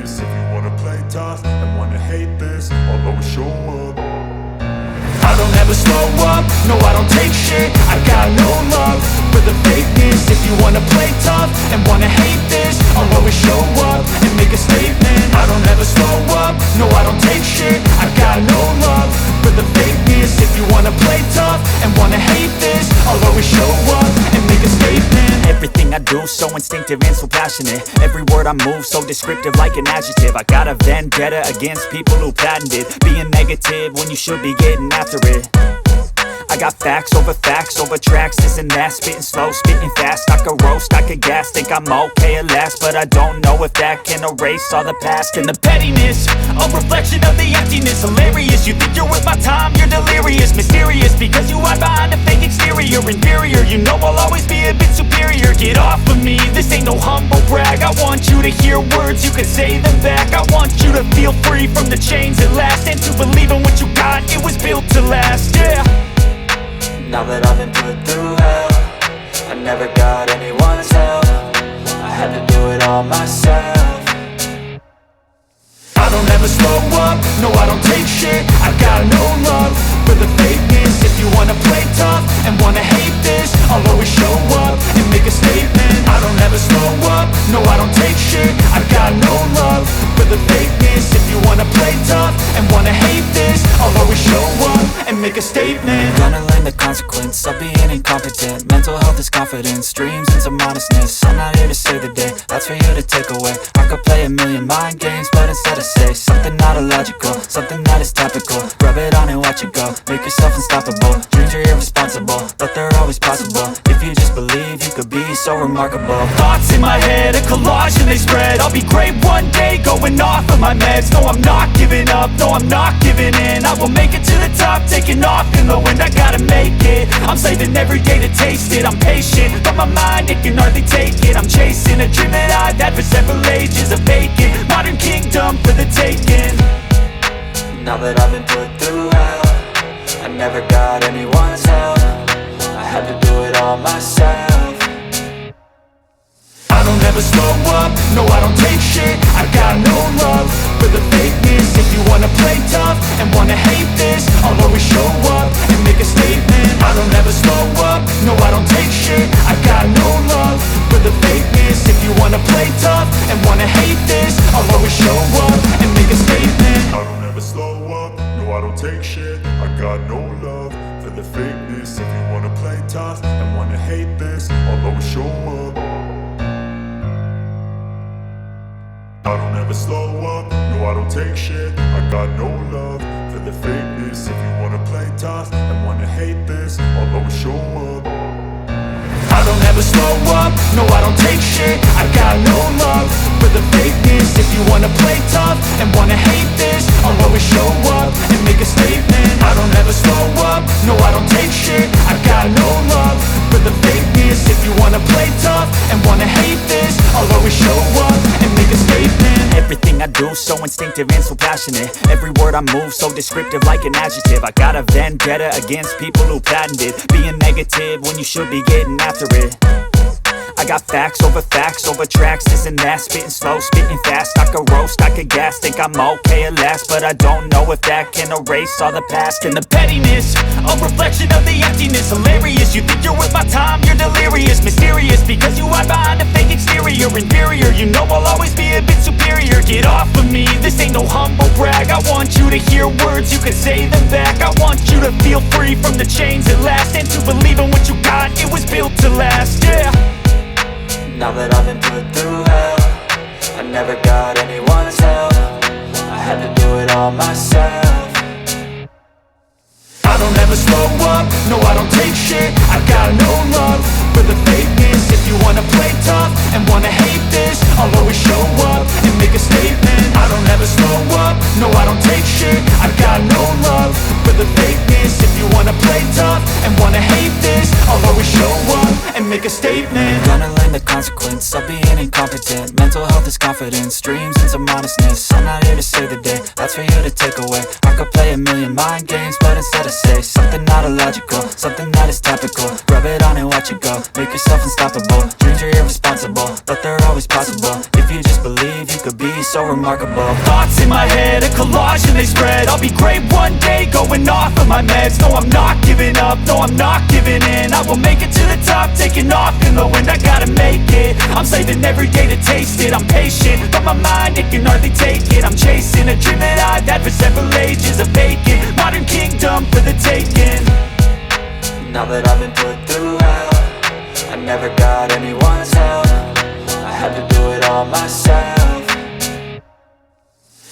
this. If you wanna play tough and wanna hate this, I'll always show up. I don't ever slow up, no I don't take shit. I got no love for the fakeness. If you wanna play tough and wanna hate this, I'll always show up and make a statement. I don't ever slow up, no I don't take shit. I got no love for the fakeness. If you wanna play tough and wanna hate this, I'll always show up and make a statement. Everything I do so instinctive and so passionate. Every word I move so descriptive like an adjective. I got a vendetta against people who patented being negative when you should be getting after it. I got facts over tracks, this and that. Spitting slow, spitting fast, I could roast, I could gas. Think I'm okay at last, but I don't know if that can erase all the past. And the pettiness, a reflection of the emptiness. Hilarious, you think you're worth my time, you're delirious. Mysterious, because you hide behind a fake exterior. Inferior, you know I'll always be a bit superior. Get off of me, this ain't no humble brag. I want you to hear words, you can say them back. I want you to feel free from the chains at last, and to believe in what you got, it was built to last, yeah. Now that I've been put through hell, I never got anyone's help. I had to do it all myself. I don't ever slow up, no I don't take shit. I got no love for the fakeness. If you wanna play tough and wanna hate this, I'll always show up and make a statement. I don't ever slow up, no I don't take shit. I got no love for the fakeness. If you wanna play tough and wanna hate this, I'll always show up and make a statement. Gonna learn the consequence of being incompetent. Mental health is confidence, dreams into modestness. I'm not here to save the day, that's for you to take away. I could play a million mind games, but instead I say something not illogical, something that is topical. Rub it on and watch it go, make yourself unstoppable. Dreams are irresponsible, but they're always possible. If you just believe, you could be so remarkable. Thoughts in my head, a collage and they spread. I'll be great one day, going off of my meds. No, I'm not giving up, no, I'm not giving in. I will make it to the top, taking off in the wind. I gotta make it, I'm saving every day to taste it. I'm patient, but my mind, it can hardly take it. I'm chasing a dream that I've had for several ages. A vacant, modern kingdom for the taking. Now that I've been put through hell, I never got anyone's help. I had to do it all myself. I don't ever slow up, no I don't take shit. I got no love for the fakeness. If you wanna play tough and wanna hate this, I'll always show up and make a statement. I don't ever slow up, no I don't take shit. I got no love for the fakeness. If you wanna play tough and wanna hate this, I'll always show up and make a statement. I don't ever slow up, no I don't take shit. I got no love for the fakeness. If you wanna play tough and wanna hate this, I'll always show up. I don't ever slow up, no I don't take shit. I got no love for the fakeness. If you wanna play tough and wanna hate this, I'll always show up. I don't ever slow up, no I don't take shit. I got no love for the fakeness. If you wanna play tough and wanna hate this, I'll always show up and make a statement. I don't ever slow up, no I don't take shit. I got no love for the fakeness. If you wanna play tough and wanna hate this, I'll always show up and make a statement. Everything I do so instinctive and so passionate. Every word I move so descriptive like an adjective. I got a vendetta against people who patented being negative when you should be getting after it. I got facts over tracks, this and that. Spitting slow, spitting fast, I could roast, I could gas. Think I'm okay at last, but I don't know if that can erase all the past. And the pettiness, a reflection of the emptiness. Hilarious, you think you're worth my time, you're delirious. Mysterious, because you hide behind a fake exterior. Inferior, you know I'll always be a bit superior. Get off of me, this ain't no humble brag. I want you to hear words, you can say them back. I want you to feel free from the chains at last, and to believe in what you got, it was built to last, yeah. Now that I've been put through hell, I never got anyone's help. I had to do it all myself. I don't ever slow up, no I don't take shit. I got no love for the fakeness. If you wanna play tough and wanna hate this, I'll always show up and make a statement. I don't ever slow up, no I don't take shit. I got no love for the fakeness. If you wanna play tough and wanna hate this, I'll always show up and make make a statement. Gonna learn the consequence of being incompetent. Mental health is confidence, dreams into modestness. I'm not here to save the day, that's for you to take away. I could play a million mind games, but instead I say something not illogical, something that is topical. Rub it on and watch it go, make yourself unstoppable. Dreams are irresponsible, but they're always possible. If you just believe, you could be so remarkable. Thoughts in my head, a collage and they spread. I'll be great one day, going off of my meds. No, I'm not giving up, no, I'm not giving in. I will make it to the top, taking off in the wind. I gotta make it, I'm saving every day to taste it. I'm patient, but my mind, it can hardly take it. I'm chasing a dream that I've had for several ages. A vacant, modern kingdom for the taking. Now that I've been put through hell, I never got anyone's help. I had to do it all myself.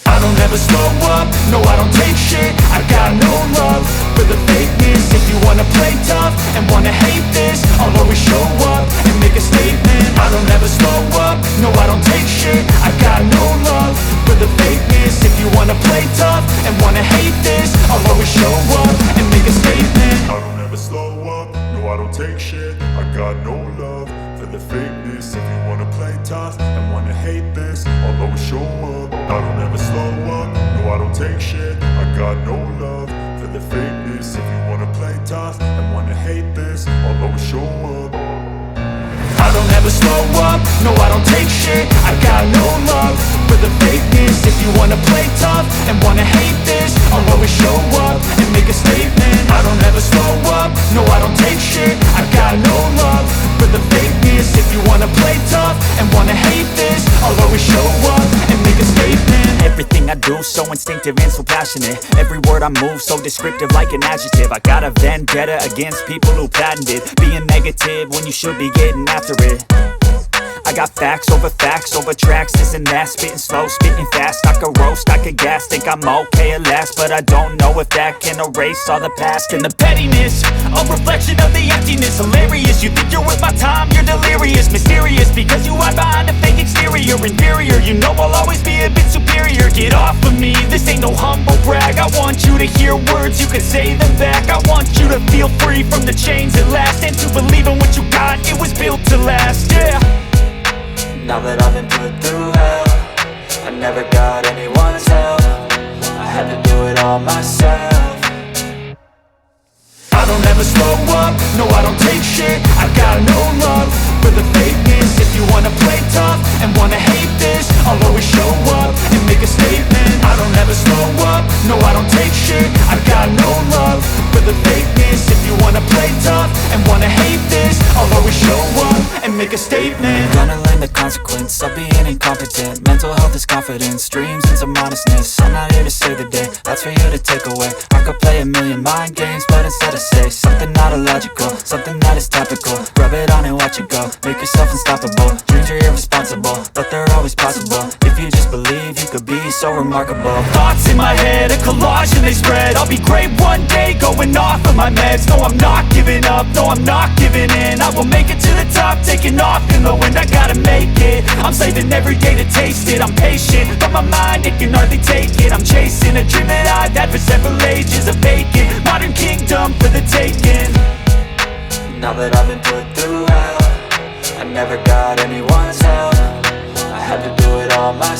I don't ever slow up, no I don't take shit. I got no love for the fakeness. If you wanna play tough and wanna hate this, I'll always show up and make a statement. I don't ever slow up, no I don't take shit. I got no love for the fakeness. If you wanna play tough and wanna hate this, I'll always show up and make a statement. I don't ever slow up, no I don't take shit. I got no love for the fakeness. If you wanna play tough and wanna hate this, I'll always show up. I don't ever slow up, no I don't take shit. I got no love for the fakeness. If you wanna play tough and wanna hate this, I'll always show up. I don't ever slow up, no I don't take shit. I got no love for the fakeness. If you wanna play tough and wanna hate this, I'll always show up and make a statement. I don't ever slow up, no I don't take shit. I got no love for the fakeness. If you wanna play tough and wanna hate this, I'll always show up and make a statement. Everything I do so instinctive and so passionate. Every word I move so descriptive like an adjective. I got a vendetta against people who patented being negative when you should be getting after it. I got facts over tracks, this and that. Spitting slow, spitting fast. I could roast, I could gas. Think I'm okay at last, but I don't know if that can erase all the past. And the pettiness, a reflection of the emptiness. Hilarious, you think you're worth my time, you're delirious. Mysterious, because you hide behind a fake exterior. Inferior, you know I'll always be a bit superior. Get off of me, this ain't no humble brag. I want you to hear words, you can say them back. I want you to feel free from the chains at last, and to believe in what you got, it was built to last, yeah. Now that I've been put through hell, I never got anyone's help. I had to do it all myself. I don't ever slow up, no I don't take shit. I got no love for the fakeness. If you wanna play tough and wanna hate this, I'll always show up and make a statement. I don't ever slow up, no I don't take shit. I got no love for the fakeness. If you wanna play tough and wanna hate this, I'll always show up and make a statement. Gonna learn the consequence of being incompetent. Mental health is confidence, dreams into modestness. I'm not here to save the day, that's for you to take away. I could play a million mind games, but instead I say something not illogical, something that is topical. Rub it on and watch it go, make yourself unstoppable. Dreams are irresponsible, but they're always possible. If you just believe, you could be so remarkable. Thoughts in my head, a collage and they spread. I'll be great one day, going off of my meds. No, I'm not giving up, no, I'm not giving in. I will make it to the top, taking off in the wind. I gotta make it, I'm saving every day to taste it. I'm patient, but my mind, it can hardly take it. I'm chasing a dream that I've had for several ages. A vacant, modern kingdom for the taking. Now that I've been put through hell, I never got anyone's help. I had to do it all myself.